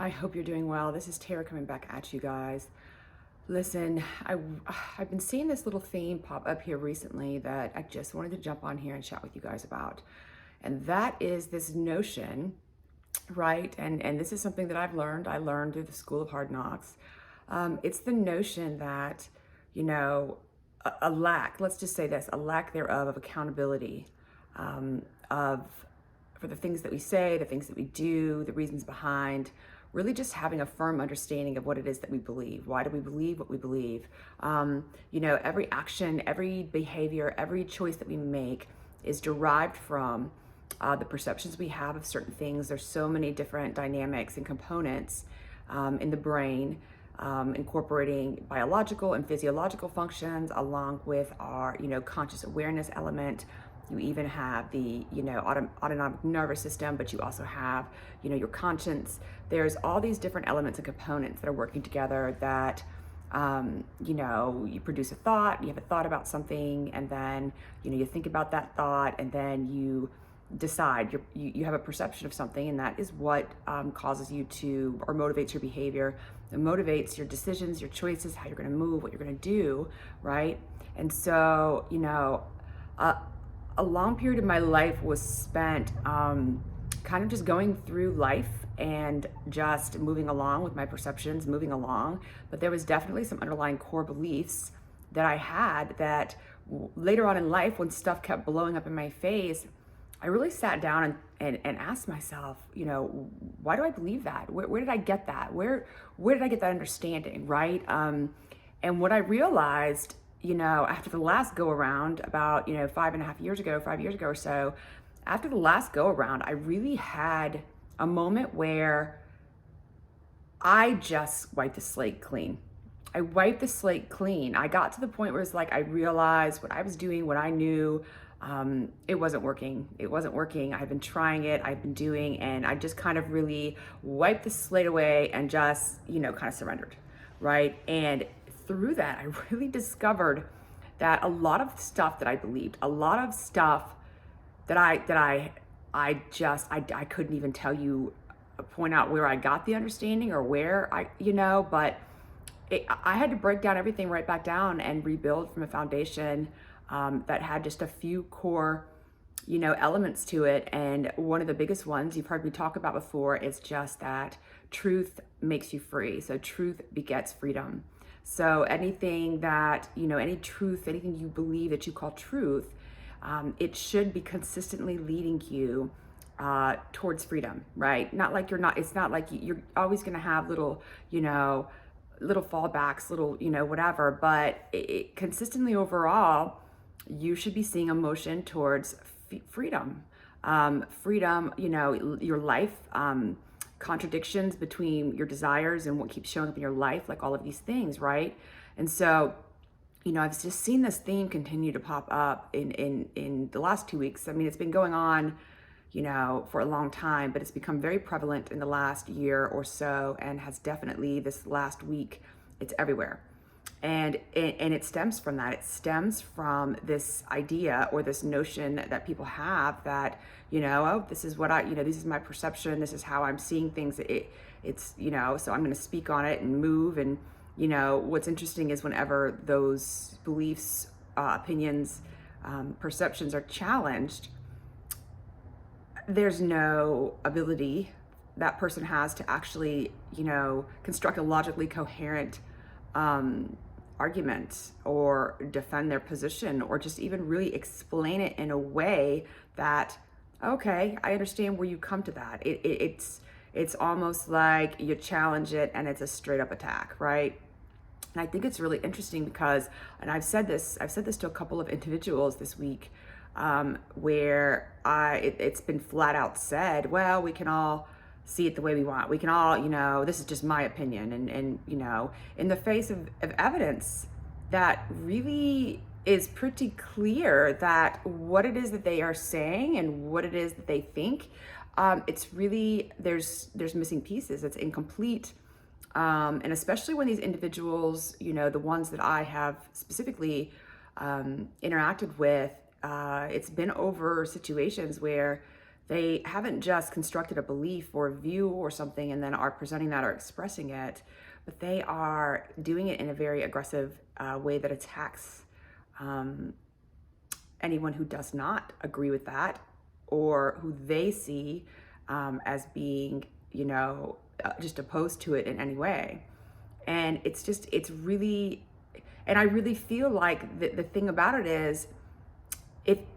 I hope you're doing well. This is Tara coming back at you guys. Listen, I've been seeing this little theme pop up here recently that I just wanted to jump on here and chat with you guys about. And that is this notion, right? And this is something that I've learned. I learned through the School of Hard Knocks. It's the notion that, a lack, let's just say this, a lack thereof of accountability, of for the things that we say, the things that we do, the reasons behind, really just having a firm understanding of what it is that we believe. Why do we believe what we believe? Every action, every behavior, every choice that we make is derived from the perceptions we have of certain things. There's so many different dynamics and components in the brain, incorporating biological and physiological functions along with our, conscious awareness element. You even have the, autonomic nervous system, but you also have, your conscience. There's all these different elements and components that are working together that, you produce a thought, you have a thought about something, and then, you think about that thought, and then you decide, you have a perception of something, and that is what causes you to, or motivates your behavior. It motivates your decisions, your choices, how you're going to move, what you're going to do, right? And so, a long period of my life was spent kind of just going through life and just moving along with my perceptions, moving along. But there was definitely some underlying core beliefs that I had that later on in life, when stuff kept blowing up in my face, I really sat down and asked myself, why do I believe that? Where did I get that? Where did I get that understanding, right? And what I realized, after the last go around about, 5 years ago or so, after the last go around, I really had a moment where I just wiped the slate clean. I wiped the slate clean. I got to the point where it's like I realized what I was doing, what I knew, it wasn't working. It wasn't working. I've been trying it, I've been doing, and I just kind of really wiped the slate away and just, kind of surrendered, right? And through that, I really discovered that a lot of stuff that I believed, a lot of stuff that I couldn't even tell you, point out where I got the understanding or where but I had to break down everything right back down and rebuild from a foundation that had just a few core, elements to it. And one of the biggest ones you've heard me talk about before is just that truth makes you free. So truth begets freedom. So anything that, any truth, anything you believe that you call truth, it should be consistently leading you towards freedom, right? It's not like you're always going to have little, little fallbacks, little, whatever, but consistently overall, you should be seeing a motion towards freedom. Freedom, your life, contradictions between your desires and what keeps showing up in your life, like all of these things, right? And so, I've just seen this theme continue to pop up in the last 2 weeks. I mean, it's been going on, for a long time, but it's become very prevalent in the last year or so, and has definitely this last week, it's everywhere. And it stems from that. It stems from this idea or this notion that people have that, this is what this is my perception. This is how I'm seeing things. It's, so I'm going to speak on it and move. And, what's interesting is whenever those beliefs, opinions, perceptions are challenged, there's no ability that person has to actually, construct a logically coherent argument or defend their position, or just even really explain it in a way that, okay, I understand where you come to that. It's almost like you challenge it and it's a straight up attack, right? And I think it's really interesting because, and I've said this to a couple of individuals this week, where it's been flat out said, well, we can all see it the way we want. We can all, this is just my opinion. And in the face of evidence that really is pretty clear that what it is that they are saying and what it is that they think, it's really, there's missing pieces. It's incomplete. And especially when these individuals, the ones that I have specifically interacted with, it's been over situations where They haven't just constructed a belief or a view or something and then are presenting that or expressing it, but they are doing it in a very aggressive way that attacks um, anyone who does not agree with that or who they see as being, just opposed to it in any way. And it's really, and I really feel like the thing about it is,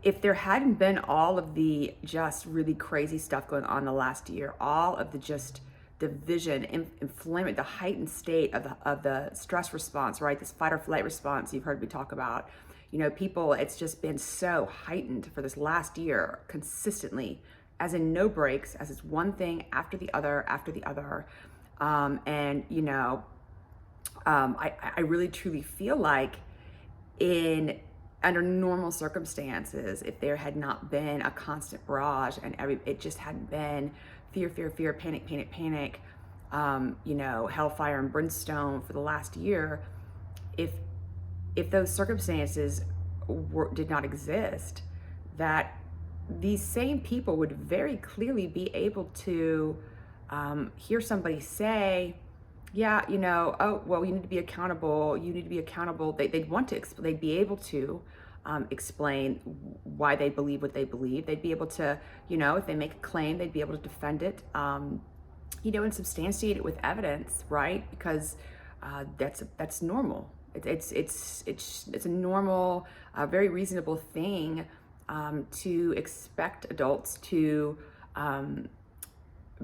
if there hadn't been all of the just really crazy stuff going on the last year, all of the just division, inflammation, the heightened state of the stress response, right? This fight or flight response you've heard me talk about. People, it's just been so heightened for this last year consistently, as in no breaks, as it's one thing after the other, after the other. I really truly feel like in under normal circumstances, if there had not been a constant barrage and it just hadn't been fear, fear, fear, panic, panic, panic, hellfire and brimstone for the last year, if those circumstances did not exist, that these same people would very clearly be able to hear somebody say, yeah, oh, well, you need to be accountable. You need to be accountable. They'd want to, they'd be able to explain why they believe what they believe. They'd be able to, if they make a claim, they'd be able to defend it, and substantiate it with evidence, right? Because that's normal. It's a normal, very reasonable thing to expect adults to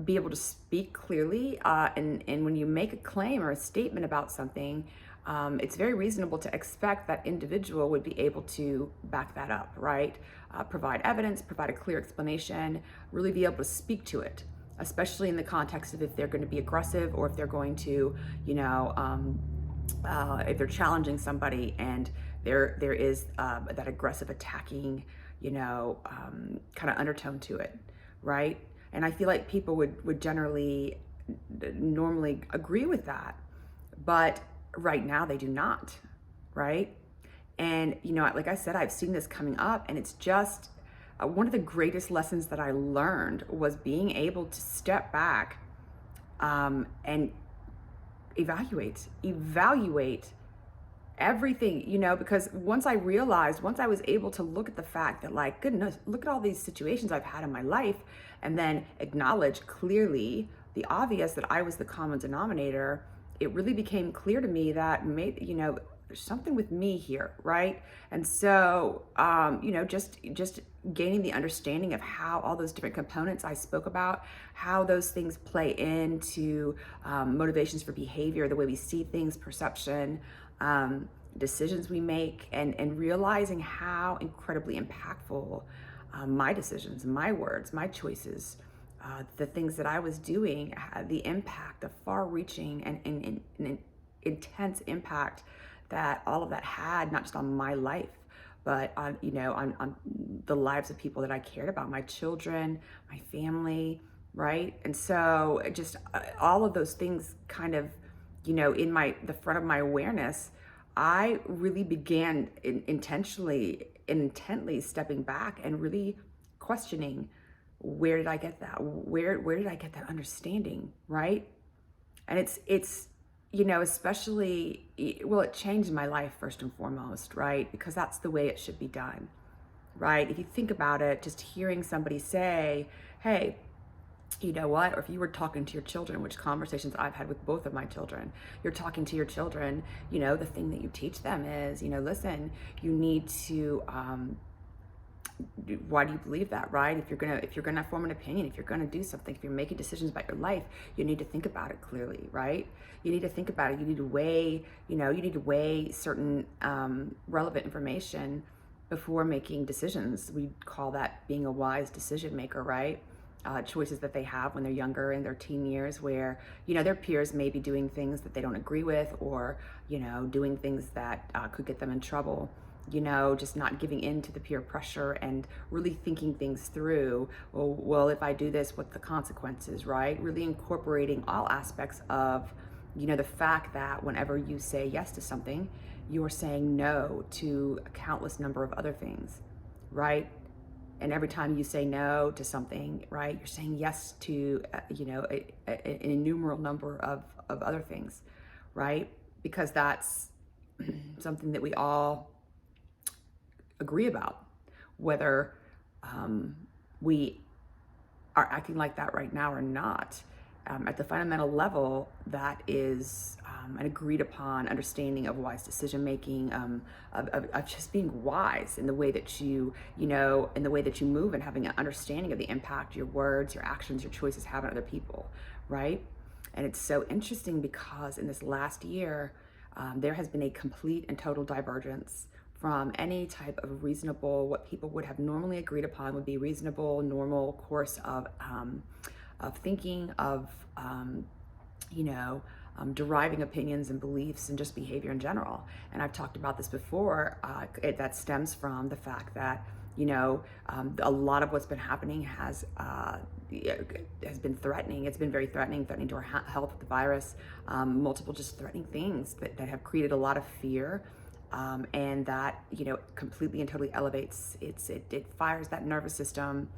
be able to speak clearly, and when you make a claim or a statement about something, it's very reasonable to expect that individual would be able to back that up, right? Provide evidence, provide a clear explanation, really be able to speak to it, especially in the context of if they're going to be aggressive or if they're going to, if they're challenging somebody and there is that aggressive attacking, kind of undertone to it, right? And I feel like people would generally normally agree with that, but right now they do not, right? And, like I said, I've seen this coming up, and it's just one of the greatest lessons that I learned was being able to step back and evaluate everything, because once I was able to look at the fact that, like, goodness, look at all these situations I've had in my life, and then acknowledge clearly the obvious that I was the common denominator, it really became clear to me that maybe, there's something with me here, right? And so, just gaining the understanding of how all those different components I spoke about, how those things play into motivations for behavior, the way we see things, perception, decisions we make, and realizing how incredibly impactful my decisions, my words, my choices, the things that I was doing had the impact, the far-reaching and intense impact that all of that had, not just on my life, but on, on the lives of people that I cared about, my children, my family, right? And so just all of those things kind of, in the front of my awareness, I really began intently stepping back and really questioning, where did I get that? Where did I get that understanding, right? And it's especially, well, it changed my life first and foremost, right? Because that's the way it should be done, right? If you think about it, just hearing somebody say, hey, you know what? Or if you were talking to your children, which conversations I've had with both of my children, you're talking to your children, the thing that you teach them is, listen, you need to, why do you believe that, right? If you're gonna form an opinion, if you're gonna do something, if you're making decisions about your life, you need to think about it clearly, right? You need to think about it. You need to weigh, certain relevant information before making decisions. We call that being a wise decision maker, right? Choices that they have when they're younger, in their teen years, where their peers may be doing things that they don't agree with, or doing things that could get them in trouble. Just not giving in to the peer pressure and really thinking things through. Well, if I do this, what's the consequences, right? Really incorporating all aspects of, the fact that whenever you say yes to something, you are saying no to a countless number of other things, right? And every time you say no to something, right, you're saying yes to, an innumerable number of other things, right? Because that's something that we all agree about, whether we are acting like that right now or not. At the fundamental level, that is an agreed upon understanding of wise decision making, of just being wise in the way that in the way that you move, and having an understanding of the impact your words, your actions, your choices have on other people, right? And it's so interesting because in this last year, there has been a complete and total divergence from any type of reasonable, what people would have normally agreed upon would be reasonable, normal course of thinking, of deriving opinions and beliefs and just behavior in general. And I've talked about this before. That stems from the fact that a lot of what's been happening has been threatening. It's been very threatening to our health with the virus. Multiple just threatening things that have created a lot of fear. And that completely and totally elevates it fires that nervous system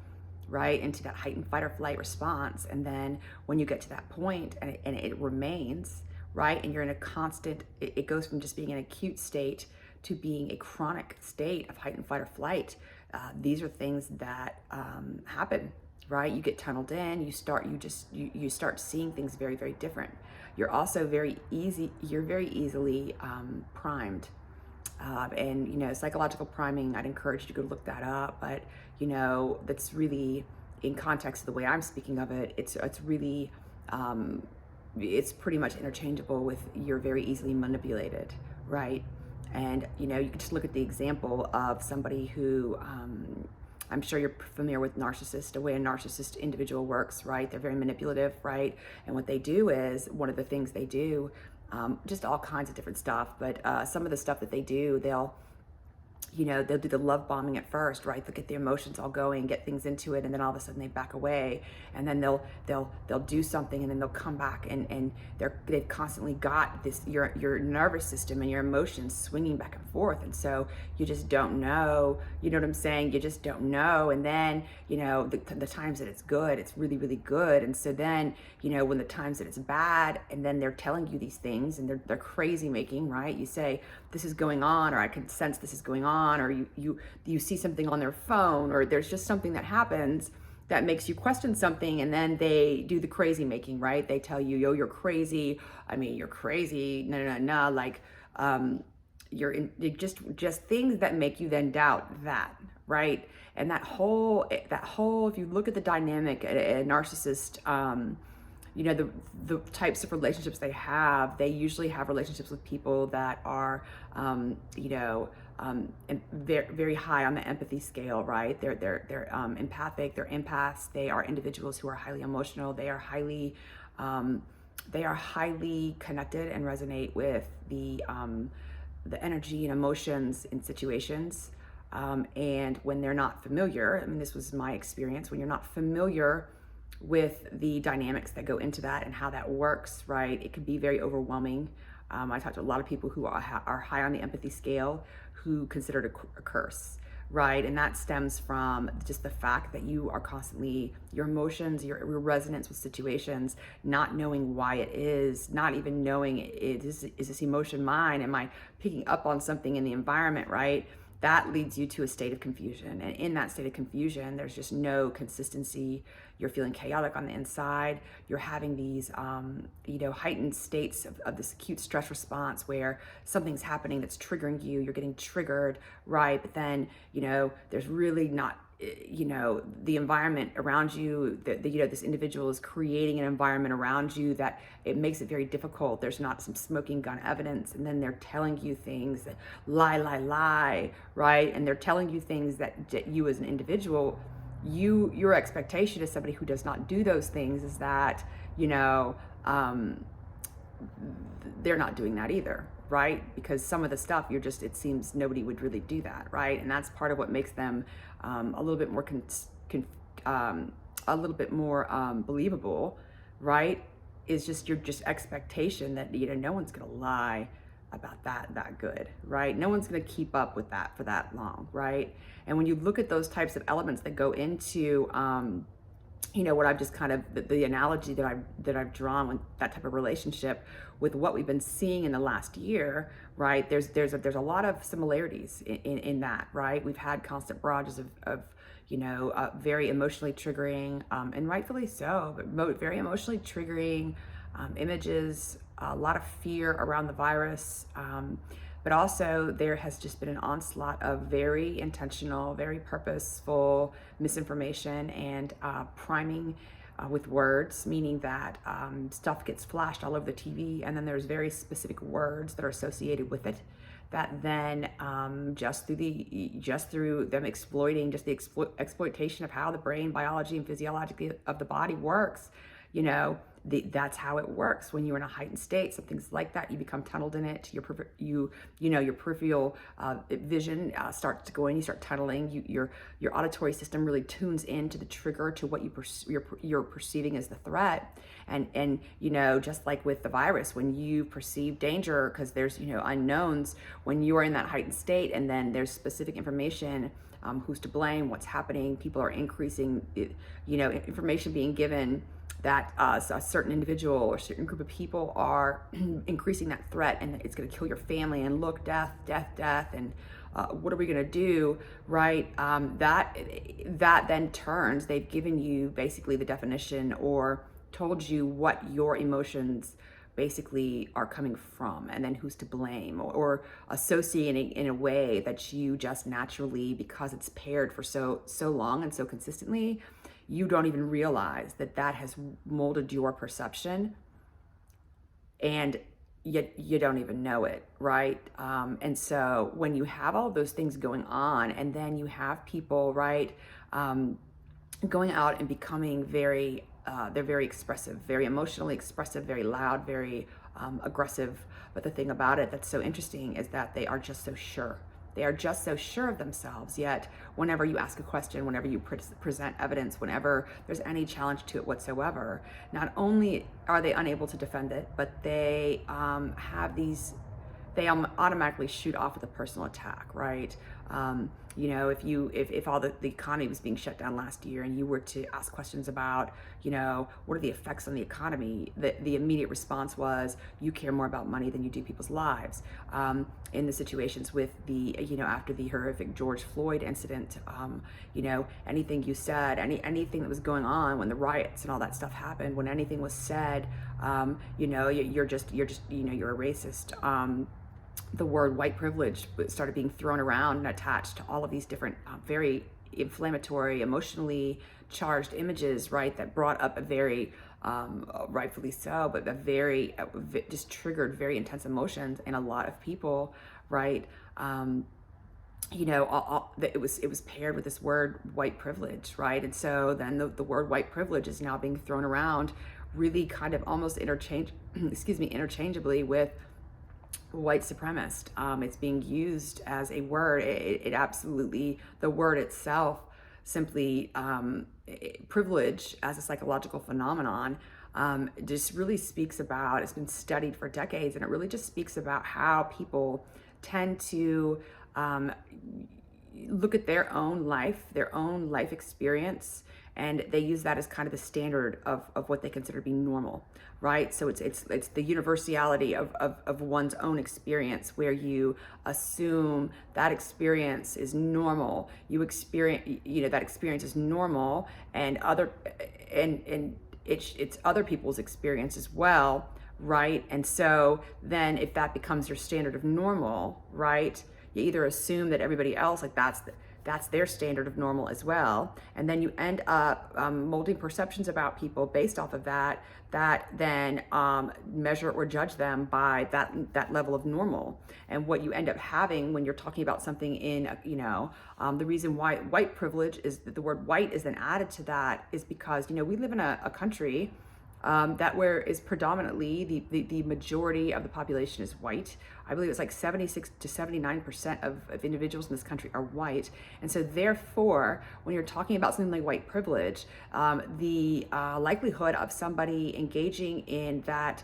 right into that heightened fight or flight response. And then when you get to that point and it remains right, and you're in a constant, it goes from just being an acute state to being a chronic state of heightened fight or flight. These are things that happen, right? You get tunneled in, you start seeing things very, very different. You're also very easily primed. And psychological priming, I'd encourage you to go look that up, but that's really in context of the way I'm speaking of it. It's really it's pretty much interchangeable with you're very easily manipulated, right? And you can just look at the example of somebody who I'm sure you're familiar with narcissists, the way a narcissist individual works, right? They're very manipulative, right? And what they do is, one of the things they do, just all kinds of different stuff, but some of the stuff that they do, they'll do the love bombing at first, right? They'll get the emotions all going, get things into it, and then all of a sudden they back away, and then they'll do something, and then they'll come back, and they've constantly got this your nervous system and your emotions swinging back and forth, and so you just don't know. You know what I'm saying? You just don't know, and then the times that it's good, it's really, really good, and so then when the times that it's bad, and then they're telling you these things, and they're crazy making, right? You say this is going on, or I can sense this is going on, or you see something on their phone, or there's just something that happens that makes you question something, and then they do the crazy making, right? They tell you, yo, you're crazy. I mean, you're crazy. No. Like, just things that make you then doubt that, right? And that whole, if you look at the dynamic, a narcissist, the types of relationships they usually have relationships with people that are, very, very high on the empathy scale, right? They're empathic, they're empaths, they are individuals who are highly emotional, they are highly connected and resonate with the energy and emotions in situations. And when they're not familiar, I mean, this was my experience, when you're not familiar with the dynamics that go into that and how that works, right? It can be very overwhelming. I talked to a lot of people who are high on the empathy scale who consider it a curse, right? And that stems from just the fact that you are constantly, your emotions, your resonance with situations, not knowing why it is, not even knowing is this emotion mine? Am I picking up on something in the environment, right? That leads you to a state of confusion. And in that state of confusion, there's just no consistency. You're feeling chaotic on the inside. You're having these, heightened states of this acute stress response where something's happening that's triggering you. You're getting triggered, right? But then, there's really not, the environment around you, this individual is creating an environment around you that it makes it very difficult. There's not some smoking gun evidence, and then they're telling you things that lie, right? And they're telling you things that you as an individual, your expectation as somebody who does not do those things is that, they're not doing that either, right? Because some of the stuff it seems nobody would really do that, right? And that's part of what makes them a little bit more believable, right? Is just your expectation that no one's gonna lie, that good, right? No one's going to keep up with that for that long, right? And when you look at those types of elements that go into what I've just kind of the analogy that I've drawn with that type of relationship with what we've been seeing in the last year, right? There's a lot of similarities in that, right? We've had constant barrages of very emotionally triggering, and rightfully so, but very emotionally triggering images, a lot of fear around the virus. But also there has just been an onslaught of very intentional, very purposeful misinformation and priming with words, meaning that stuff gets flashed all over the TV, and then there's very specific words that are associated with it that then just through them exploiting just the exploitation of how the brain biology and physiology of the body works, that's how it works. When you're in a heightened state, something's like that, you become tunneled in it. Your peripheral vision starts to go in. You start tunneling. Your auditory system really tunes into the trigger, to what you're perceiving as the threat. And just like with the virus, when you perceive danger, because there's unknowns, when you are in that heightened state, and then there's specific information. Who's to blame? What's happening? People are increasing, information being given that a certain individual or certain group of people are increasing that threat, and it's going to kill your family, and look, death, and what are we going to do, right? That then turns, they've given you basically the definition, or told you what your emotions basically are coming from, and then who's to blame, or associating in a way that you just naturally, because it's paired for so long and so consistently, you don't even realize that has molded your perception, and yet you don't even know it, right? And so when you have all of those things going on, and then you have people, right, going out and becoming they're very expressive, very emotionally expressive, very loud, very aggressive. But the thing about it that's so interesting is that they are just so sure. They are just so sure of themselves, yet whenever you ask a question, whenever you present evidence, whenever there's any challenge to it whatsoever, not only are they unable to defend it, but they they automatically shoot off with a personal attack, right? If all the economy was being shut down last year, and you were to ask questions about, what are the effects on the economy, the immediate response was, you care more about money than you do people's lives. In the situations with the, after the horrific George Floyd incident, anything you said, anything that was going on when the riots and all that stuff happened, when anything was said, you're a racist. The word white privilege started being thrown around and attached to all of these different very inflammatory, emotionally charged images, right, that brought up a very, rightfully so, but a very, just triggered very intense emotions in a lot of people, right? It was paired with this word white privilege, right? And so then the word white privilege is now being thrown around really kind of almost interchangeably with white supremacist. It's being used as a word. It absolutely, the word itself simply, privilege as a psychological phenomenon, just really speaks about, it's been studied for decades, and it really just speaks about how people tend to look at their own life experience, and they use that as kind of the standard of what they consider to be normal, right? So it's the universality of one's own experience, where you assume that experience is normal. You experience, that experience is normal, and it's other people's experience as well, right? And so then if that becomes your standard of normal, right, you either assume that everybody else, like that's their standard of normal as well, and then you end up molding perceptions about people based off of that then measure or judge them by that level of normal. And what you end up having when you're talking about something in the reason why white privilege is, that the word white is then added to that, is because we live in a country that where is predominantly the majority of the population is white. I believe it's like 76 to 79% of individuals in this country are white. And so therefore, when you're talking about something like white privilege, the likelihood of somebody engaging in that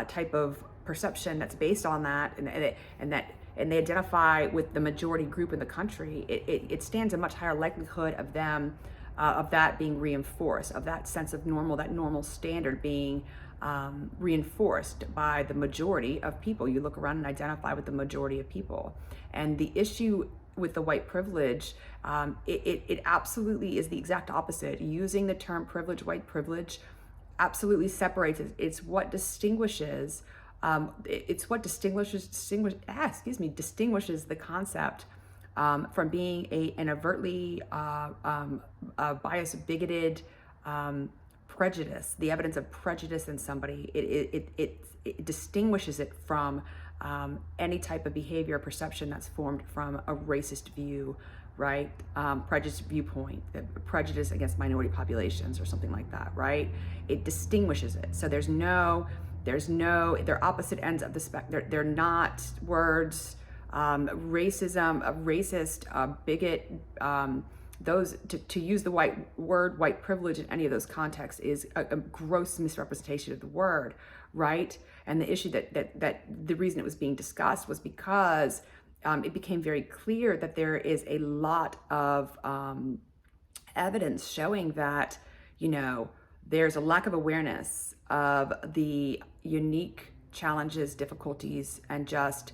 type of perception that's based on that, and they identify with the majority group in the country, it stands a much higher likelihood of them, of that being reinforced, of that sense of normal, that normal standard being reinforced by the majority of people. You look around and identify with the majority of people. And the issue with the white privilege, it absolutely is the exact opposite. Using the term privilege, white privilege, absolutely separates it. It's what distinguishes distinguishes the concept from being an overtly biased, bigoted prejudice. The evidence of prejudice in somebody, it distinguishes it from any type of behavior or perception that's formed from a racist view, right? Prejudice viewpoint, prejudice against minority populations or something like that, right? It distinguishes it. So they're opposite ends of the spectrum. They're not words. Racism, racist, bigot, those to use the white privilege in any of those contexts is a gross misrepresentation of the word, right? And the issue that the reason it was being discussed was because it became very clear that there is a lot of evidence showing that, there's a lack of awareness of the unique challenges, difficulties, and just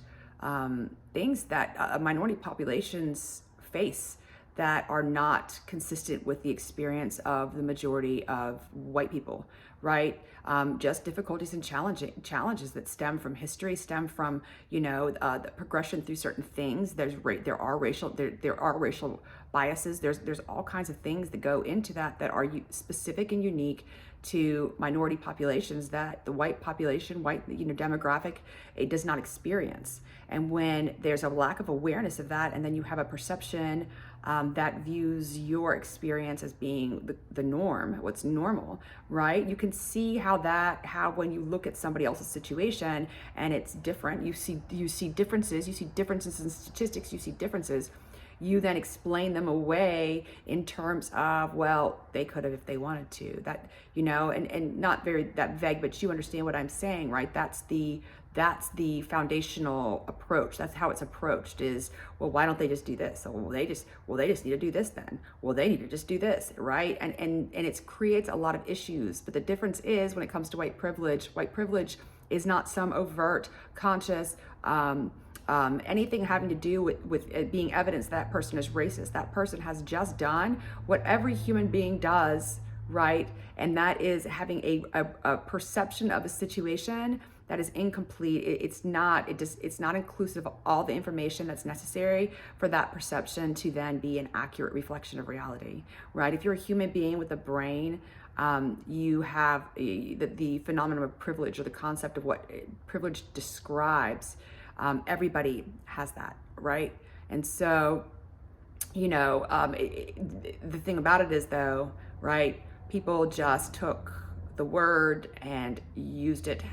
things that minority populations face that are not consistent with the experience of the majority of white people, right? Just difficulties and challenges that stem from history, stem from the progression through certain things. There are racial biases. There's all kinds of things that go into that are specific and unique to minority populations that the white population, demographic, it does not experience. And when there's a lack of awareness of that, and then you have a perception that views your experience as being the norm, what's normal, right? You can see how when you look at somebody else's situation and it's different, you see differences in statistics, you see differences. You then explain them away in terms of, well, they could have if they wanted to. That, and not very that vague, but you understand what I'm saying, right? That's the foundational approach. That's how it's approached is, well, why don't they just do this? So, they just need to do this then. Well, they need to just do this, right? And it creates a lot of issues. But the difference is when it comes to white privilege is not some overt, conscious, anything having to do with it being evidence that person is racist. That person has just done what every human being does, right? And that is having a perception of a situation that is incomplete. It's not inclusive of all the information that's necessary for that perception to then be an accurate reflection of reality, right? If you're a human being with a brain, you have the phenomenon of privilege, or the concept of what privilege describes. Everybody has that, right? And so, the thing about it is, though, right, people just took the word and used it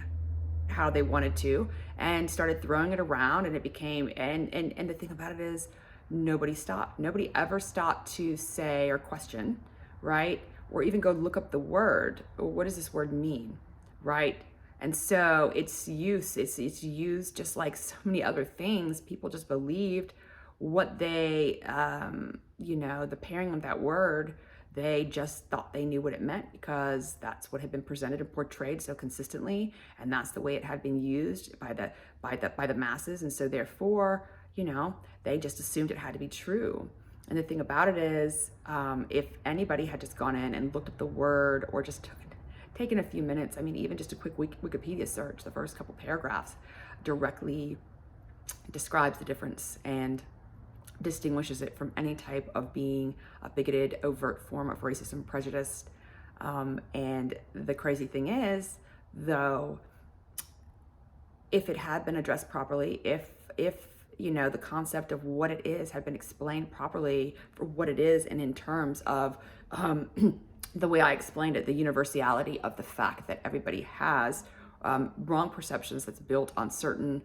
how they wanted to and started throwing it around, and it became, and the thing about it is nobody stopped. Nobody ever stopped to say or question, right? Or even go look up the word. What does this word mean, right? And so it's used just like so many other things. People just believed what they, the pairing of that word, they just thought they knew what it meant because that's what had been presented and portrayed so consistently. And that's the way it had been used by the masses. And so therefore, they just assumed it had to be true. And the thing about it is, if anybody had just gone in and looked up the word or just taken a few minutes, even just a quick Wikipedia search, the first couple paragraphs directly describes the difference and distinguishes it from any type of being a bigoted, overt form of racism, prejudice. And the crazy thing is, though, if it had been addressed properly, if the concept of what it is had been explained properly for what it is, and in terms of the way I explained it, the universality of the fact that everybody has wrong perceptions that's built on certain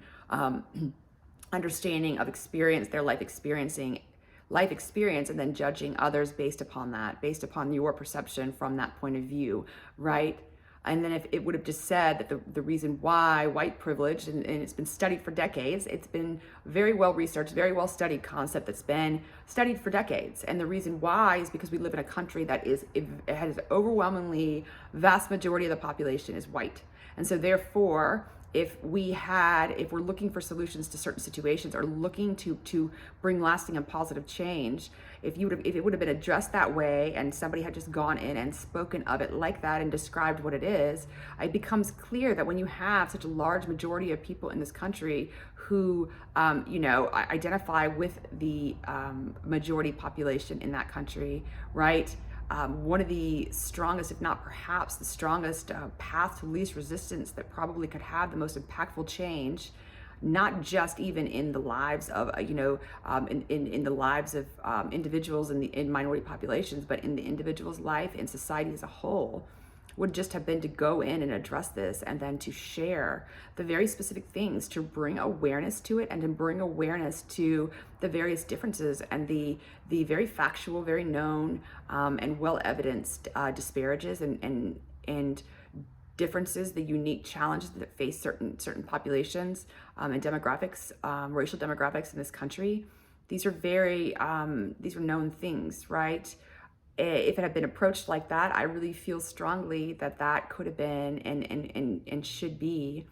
understanding of experience, their life experience, and then judging others based upon that, based upon your perception from that point of view, right? And then if it would have just said that the reason why white privilege, and it's been studied for decades, it's been very well researched, very well studied concept that's been studied for decades. And the reason why is because we live in a country that it has overwhelmingly vast majority of the population is white. And so therefore, if we're looking for solutions to certain situations or looking to bring lasting and positive change, if it would have been addressed that way and somebody had just gone in and spoken of it like that and described what it is, it becomes clear that when you have such a large majority of people in this country who identify with the majority population in that country, right? One of the strongest, if not perhaps the strongest path to least resistance that probably could have the most impactful change, not just even in the lives of, in the lives of individuals in minority populations, but in the individual's life, in society as a whole, would just have been to go in and address this and then to share the very specific things, to bring awareness to it and to bring awareness to the various differences and the very factual, very known and well evidenced disparages and differences, the unique challenges that face certain populations and demographics, racial demographics in this country. These are these are known things, right? If it had been approached like that, I really feel strongly that that could have been and should be,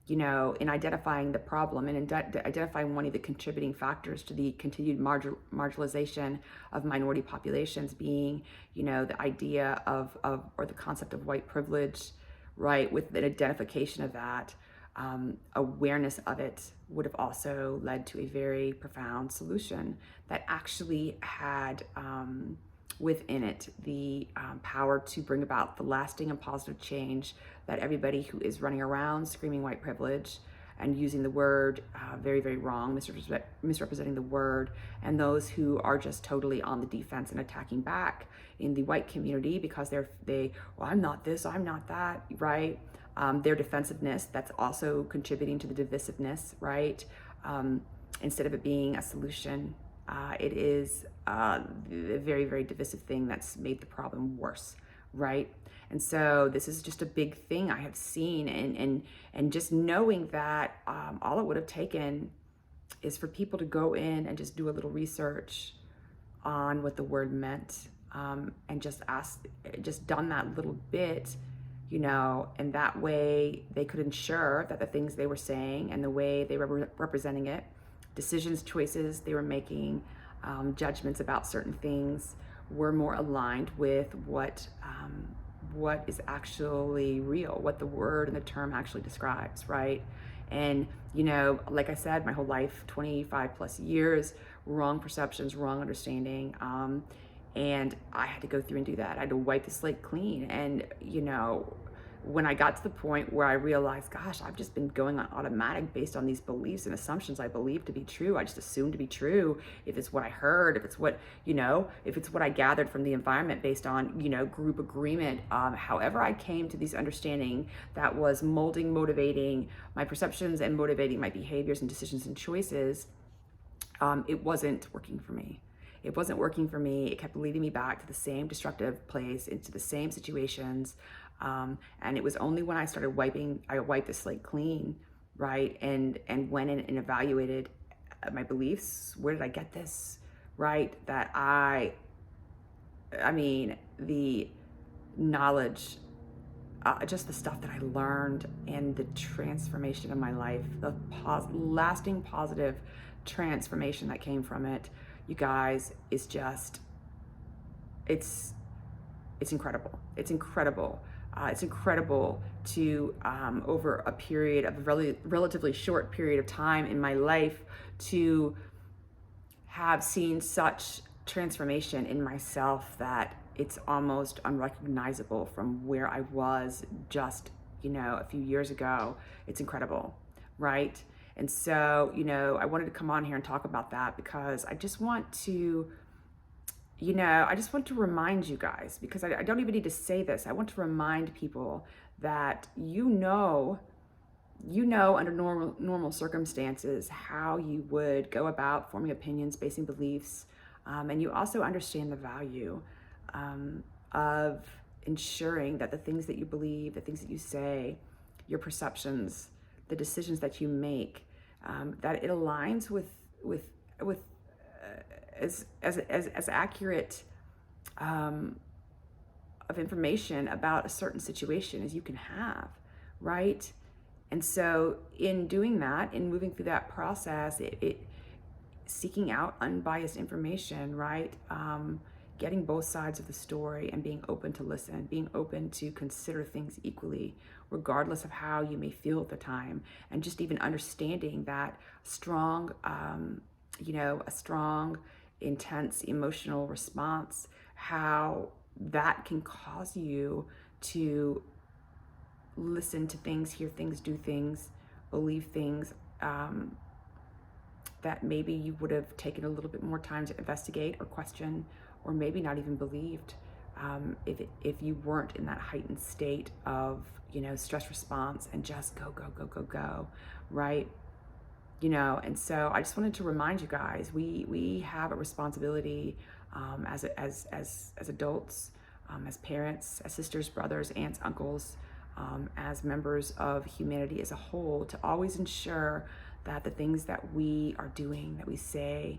in identifying the problem and identifying one of the contributing factors to the continued marginalization of minority populations being, the idea of or the concept of white privilege, right? With an identification of that, awareness of it would have also led to a very profound solution that actually had within it the power to bring about the lasting and positive change that everybody who is running around screaming white privilege and using the word very, very wrong, misrepresenting the word, and those who are just totally on the defense and attacking back in the white community because well, I'm not this, I'm not that, right? Their defensiveness, that's also contributing to the divisiveness, right? Instead of it being a solution, it is a very, very divisive thing that's made the problem worse, right? And so this is just a big thing I have seen, and just knowing that all it would have taken is for people to go in and just do a little research on what the word meant, and just done that little bit, and that way they could ensure that the things they were saying and the way they were representing it, decisions, choices they were making, judgments about certain things were more aligned with what is actually real, what the word and the term actually describes, right? And, like I said, my whole life, 25 plus years, wrong perceptions, wrong understanding. And I had to go through and do that. I had to wipe the slate clean. And, when I got to the point where I realized, gosh, I've just been going on automatic based on these beliefs and assumptions I believe to be true. I just assumed to be true if it's what I heard, if it's what, if it's what I gathered from the environment based on, group agreement. However I came to these understanding that was motivating my perceptions and motivating my behaviors and decisions and choices, it wasn't working for me. It wasn't working for me. It kept leading me back to the same destructive place, into the same situations. And it was only when I wiped the slate clean, right? And went in and evaluated my beliefs. Where did I get this, right? That the knowledge, just the stuff that I learned and the transformation of my life, the lasting positive transformation that came from it, you guys, is just, it's incredible. It's incredible. It's incredible to, over a period of a relatively short period of time in my life, to have seen such transformation in myself that it's almost unrecognizable from where I was just, a few years ago. It's incredible, right? And so, I wanted to come on here and talk about that because I just want to, I just want to remind you guys, because I don't even need to say this. I want to remind people that under normal circumstances how you would go about forming opinions, basing beliefs, and you also understand the value of ensuring that the things that you believe, the things that you say, your perceptions, the decisions that you make, that it aligns with as accurate of information about a certain situation as you can have, right? And so in doing that, in moving through that process, it seeking out unbiased information, right? Getting both sides of the story and being open to listen, being open to consider things equally, regardless of how you may feel at the time, and just even understanding that a strong, intense emotional response, how that can cause you to listen to things, hear things, do things, believe things that maybe you would have taken a little bit more time to investigate or question, or maybe not even believed, if you weren't in that heightened state of stress response and just go, right? And so I just wanted to remind you guys, we have a responsibility as adults, as parents, as sisters, brothers, aunts, uncles, as members of humanity as a whole, to always ensure that the things that we are doing, that we say,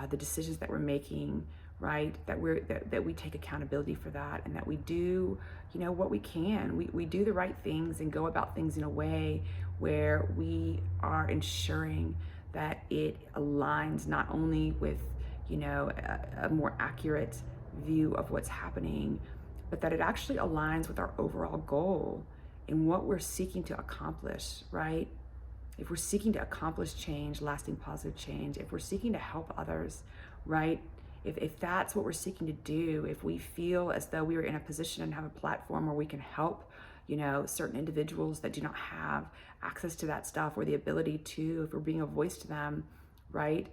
the decisions that we're making, right, that we take accountability for that, and that we do what we can. We do the right things and go about things in a way where we are ensuring that it aligns not only with a more accurate view of what's happening, but that it actually aligns with our overall goal in what we're seeking to accomplish, right? If we're seeking to accomplish change, lasting positive change, if we're seeking to help others, right? If that's what we're seeking to do, if we feel as though we are in a position and have a platform where we can help, certain individuals that do not have access to that stuff, or the ability to, if we're being a voice to them, right?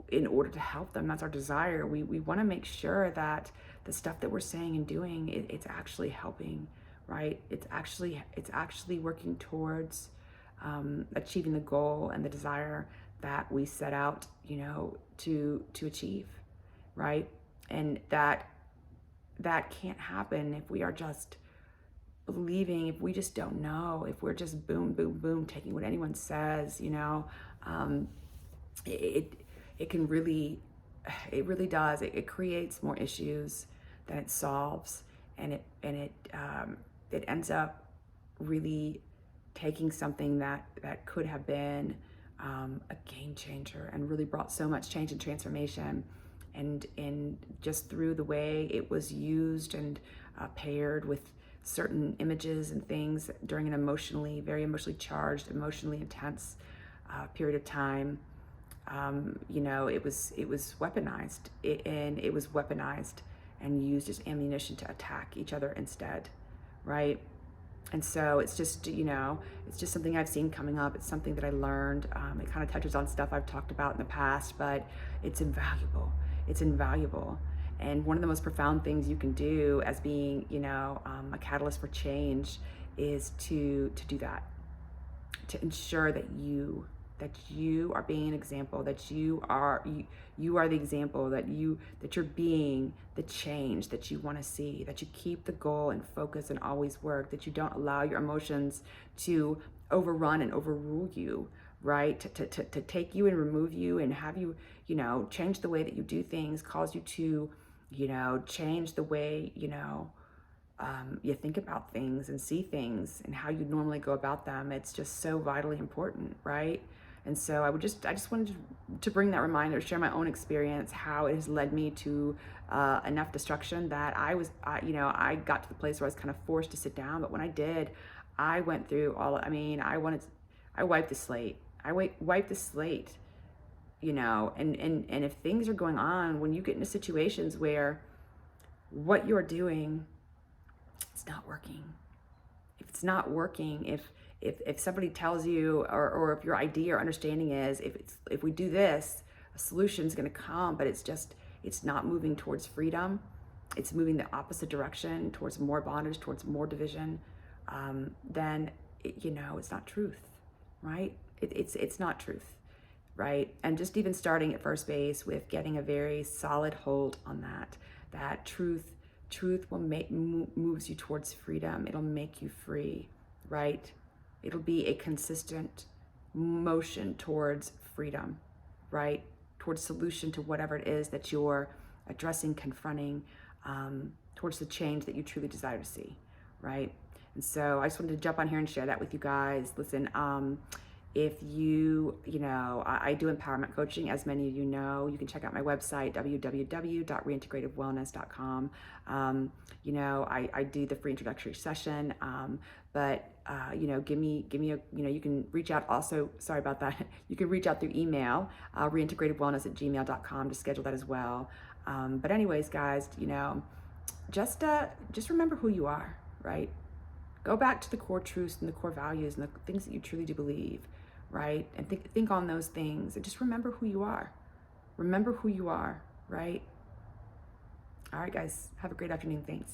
In order to help them, that's our desire. We want to make sure that the stuff that we're saying and doing, it's actually helping, right? It's actually working towards achieving the goal and the desire that we set out, to achieve, right? And that can't happen if we are just believing, if we just don't know, if we're just boom, boom, boom, taking what anyone says, it can really, it really does. It creates more issues than it solves, and it ends up really taking something that could have been a game changer and really brought so much change and transformation, and just through the way it was used and paired with certain images and things during an very emotionally charged, emotionally intense period of time. It was weaponized, and it was weaponized and used as ammunition to attack each other instead, right? And so it's just something I've seen coming up. It's something that I learned. It kind of touches on stuff I've talked about in the past, but it's invaluable. It's invaluable. And one of the most profound things you can do as being, a catalyst for change is to do that, to ensure that you are being an example, that you are the example, that you're being the change that you want to see, that you keep the goal and focus and always work, that you don't allow your emotions to overrun and overrule you, right? To take you and remove you and have you, change the way that you do things, cause you to, change the way, you think about things and see things and how you normally go about them. It's just so vitally important, right? And so I just wanted to bring that reminder, share my own experience, how it has led me to enough destruction that I got to the place where I was kind of forced to sit down. But when I did, I went through I wiped the slate. I wiped the slate, and if things are going on, when you get into situations where what you're doing, it's not working. If it's not working, if somebody tells you, or if your idea or understanding is, if we do this, a solution is going to come, but it's it's not moving towards freedom, it's moving the opposite direction towards more bondage, towards more division, then it's not truth, right? It's not truth, right? And just even starting at first base with getting a very solid hold on that truth will moves you towards freedom. It'll make you free, right? It'll be a consistent motion towards freedom, right? Towards solution to whatever it is that you're addressing, confronting, towards the change that you truly desire to see, right? And so I just wanted to jump on here and share that with you guys. Listen, if I do empowerment coaching, as many of you know. You can check out my website, www.reintegrativeWellness.com. I do the free introductory session, but give me a, you can reach out also, sorry about that. You can reach out through email, reintegrativewellness@gmail.com to schedule that as well. But anyways, guys, just remember who you are, right? Go back to the core truths and the core values and the things that you truly do believe, right? And think on those things and just remember who you are. Remember who you are, right? All right, guys, have a great afternoon. Thanks.